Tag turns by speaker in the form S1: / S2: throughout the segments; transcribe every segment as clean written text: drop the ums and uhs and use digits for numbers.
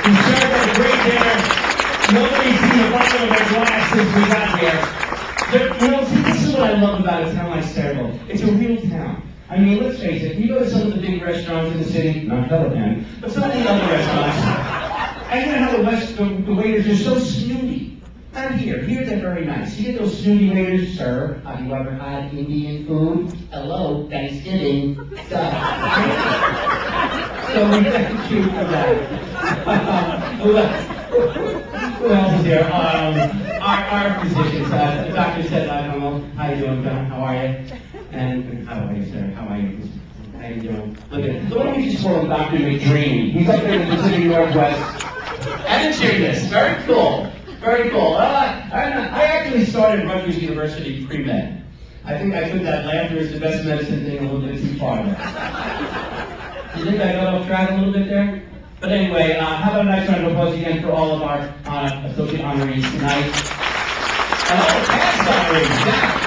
S1: We served a great dinner. Nobody's seen the bottom of their glass since we got here. You know, see, this is what I love about a town like Sayreville. It's a real town. I mean, let's face it, you go to some of the big restaurants in the city, not Helican, but some of the other restaurants, and you know how the waiters are so snooty. Not here. Here they're very nice. You get those snooty waiters, sir, have you ever had Indian food? Hello, Thanksgiving. So we thank you for that. Who else is here? Our physicians. The doctor said, I don't know, how you doing, John? How are you? And how are you, sir? How are you? How you doing? Look at so why don't you just call him Dr. McDreamy? He's up there in the Pacific Northwest. And serious. Very cool. Very cool. I actually started Rutgers University pre-med. I think I took that laughter is the best medicine thing a little bit too far there. You think I got off track a little bit there? But anyway, how about a nice round of applause again for all of our associate honorees tonight. And all the past honorees. Yeah.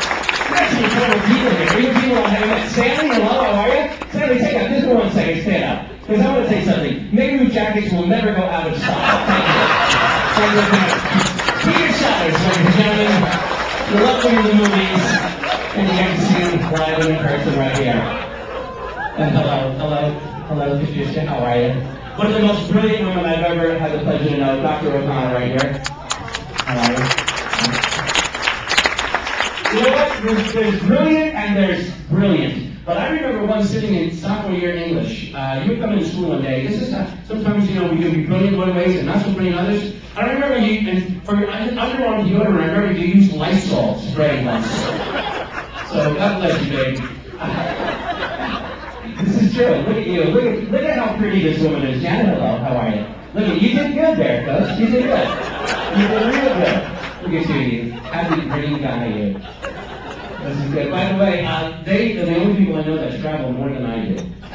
S1: Actually, a couple of people here. Are you people on having that? Sammy, hello, how are you? Sammy, take out just for 1 second, stand up. Because I want to say something. Maybe jackets will never go out of style. Thank you. Peter Sellers, ladies and gentlemen. You love going to the movies, and you get to see him live in person right here. And hello, Patricia, how are you? One of the most brilliant women I've ever had the pleasure to know, Dr. O'Connor right here. How are you? You know what? There's brilliant and there's brilliant. But I remember once sitting in sophomore year English. You would come into school one day. This is not, sometimes, you know, we can be brilliant one ways and not so brilliant others. I remember you, and for underarm deodorant, I remember you used Lysol spray once. So God bless you, baby. This is true. Look at you. Look at how pretty this woman is. Janet, hello. How are you? Look at you. Did good there, Coach. You did good. You did real good. Look at you. Happy green guy, you. This is good. By the way, they're the only people I know that travel more than I do. I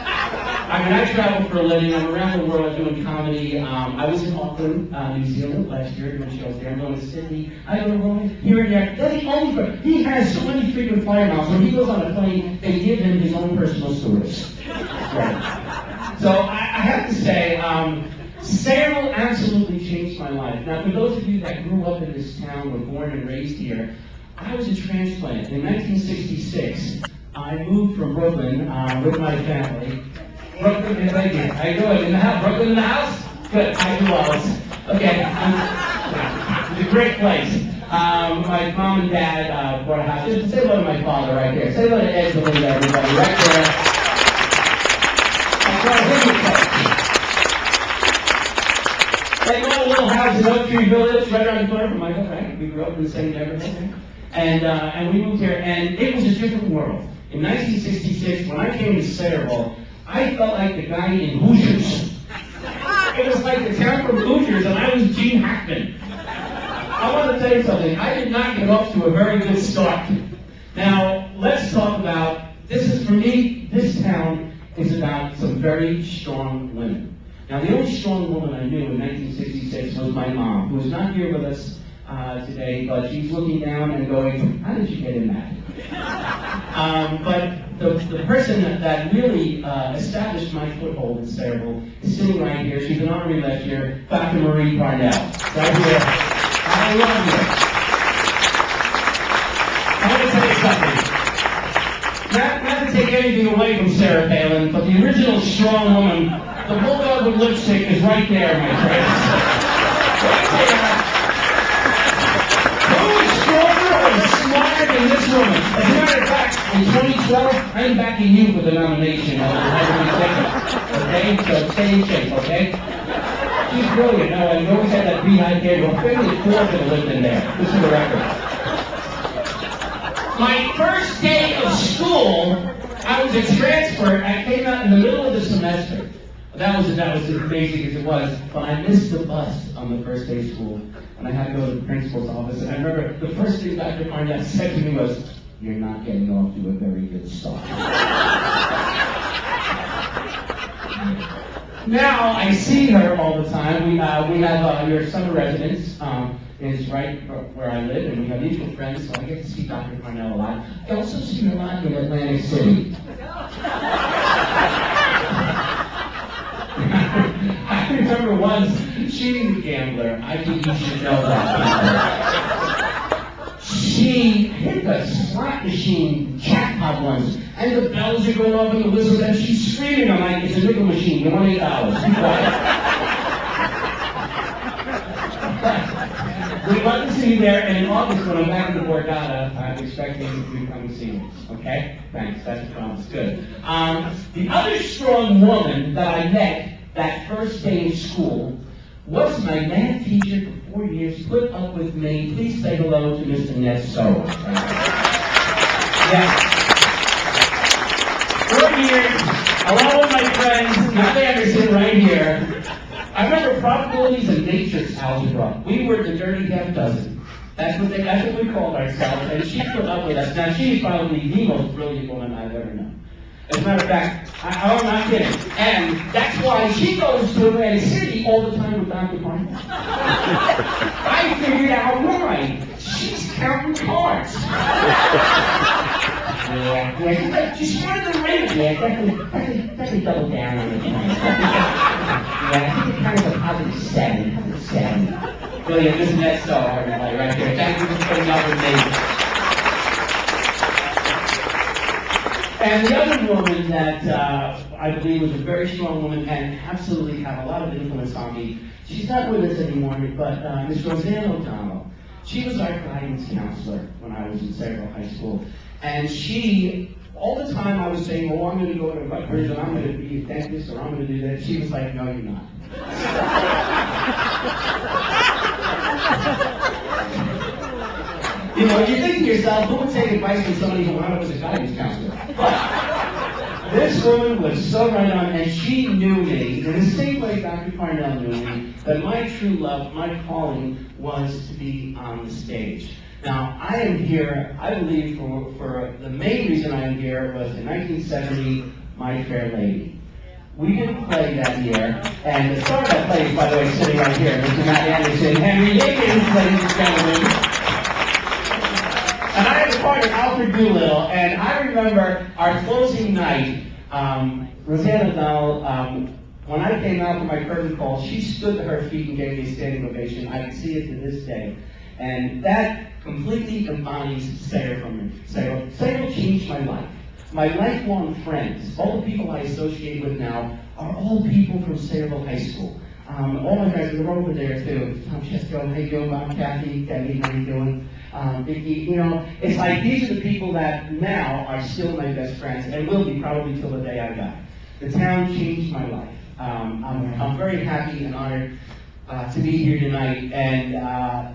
S1: mean, I travel for a living. I'm around the world doing comedy. I was in Auckland, New Zealand last year doing shows there. I'm going to Sydney. I go to here and there. They're the only person. He has so many frequent flyer miles. When he goes on a plane, they give him his own personal stewardess. Right. So I have to say, Sayreville absolutely changed my life. Now, for those of you that grew up in this town, were born and raised here, I was a transplant. In 1966, I moved from Brooklyn with my family. Brooklyn, thank you. How you doing? In the house? Brooklyn in the house? Good. How you always? Okay. It's a great place. My mom and dad bought a house. Just say hello to my father right there. Say hello to Ed, Belinda, everybody, right there. They bought a little house in Oak Tree Village, right around the corner from Michael, right? We grew up in the same neighborhood. And we moved here, and it was a different world. In 1966, when I came to Sayreville, I felt like the guy in Hoosiers. It was like the town from Hoosiers, and I was Gene Hackman. I want to tell you something. I did not get off to a very good start. Now, let's talk about, this is, for me, this town is about some very strong women. Now, the only strong woman I knew in 1966 was my mom, who is not here with us today, but she's looking down and going, how did you get in that? But the person that really established my foothold in Sayreville is sitting right here. She's an honorary last year, Dr. Marie Parnell. Right here. I love you. I want to tell you something. Not to take anything away from Sarah Palin, but the original strong woman, the bulldog with lipstick, is right there, my friends. Right there. Who is stronger or smarter than this woman? As a matter of fact, in 2012, I'm backing you for the nomination of the okay? So stay in shape, okay? She's brilliant. Now, you always had that beehive hair. Well, family four could have lived in there. This is the record. My first day of school, I was a transfer. I came out in the middle of the semester. That was as amazing as it was. But I missed the bus on the first day of school. And I had to go to the principal's office. And I remember the first thing Dr. Parnell said to me was, "You're not getting off to a very good start." Now I see her all the time. We have your summer residence is right where I live, and we have mutual friends, so I get to see Dr. Parnell a lot. I also see her a lot in Atlantic City. I remember once she She the gambler. I think you should know that. She hit the slot machine jackpot once, and the bells are going off and the whistles, and she's screaming. I'm like, it's a nickel machine. You want $8. Be quiet. We'd love to see you there, and in August when I'm back in the Borgata, I'm expecting you to come and see me. Okay? Thanks. That's a promise. Good. The other strong woman that I met that first day in school was my math teacher for 4 years, put up with me. Please say hello to Mr. Nesso. Yeah. 4 years, along with my friends, Matt Anderson right here. I remember probabilities and matrix algebra. We were the dirty half dozen. That's what we called ourselves, and she put up with us. Now, she's probably the most brilliant woman I've ever known. As a matter of fact, I'm not kidding. And that's why she goes to Atlantic City all the time with Dr. Parnell. I figured out why. She's counting cards. Yeah, she's one of the ring. Yeah, definitely double down on the point. Yeah, I think it's kind of a positive 7. Brilliant, isn't that so, everybody, right there? Thank you for putting up with me. And the other woman that I believe was a very strong woman and absolutely had a lot of influence on me, she's not with us anymore, but Miss Roseanne O'Donnell. She was our guidance counselor when I was in Sayreville High School. And she, all the time I was saying, oh, I'm going to go to Rutgers and I'm going to be a dentist or I'm going to do that. She was like, no, you're not. You know, you think to yourself, who would take advice from somebody who wound up as a guidance counselor? But this woman was so right on, and she knew me, in the same way Dr. Parnell knew me, that my true love, my calling, was to be on the stage. Now, I am here, I believe, for the main reason I am here was in 1970, My Fair Lady. We didn't play that year, and the star of that play is, by the way, sitting right here, Mr. Matt Anderson, Henry Higgins, ladies and gentlemen. And I was part of Alfred Doolittle, and I remember our closing night, Roseanne O'Donnell, when I came out for my curtain call, she stood to her feet and gave me a standing ovation. I can see it to this day. And that completely embodies Sayreville for me. Sayreville changed my life. My lifelong friends, all the people I associate with now, are all people from Sayreville High School. All my friends, they're over there too. Tom Chesko, how you doing, Bob, Kathy, Debbie, how you doing? Vicky, you know, it's like these are the people that now are still my best friends and will be probably till the day I die. The town changed my life. I'm very happy and honored to be here tonight, and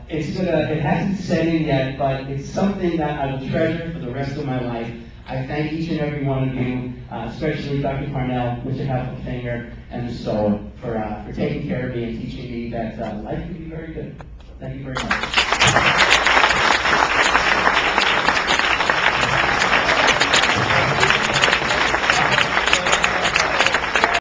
S1: it hasn't set in yet, but it's something that I will treasure for the rest of my life. I thank each and every one of you, especially Dr. Parnell, Mr. Heffelfinger, and Ms. Stoll for taking care of me and teaching me that life can be very good. Thank you very much.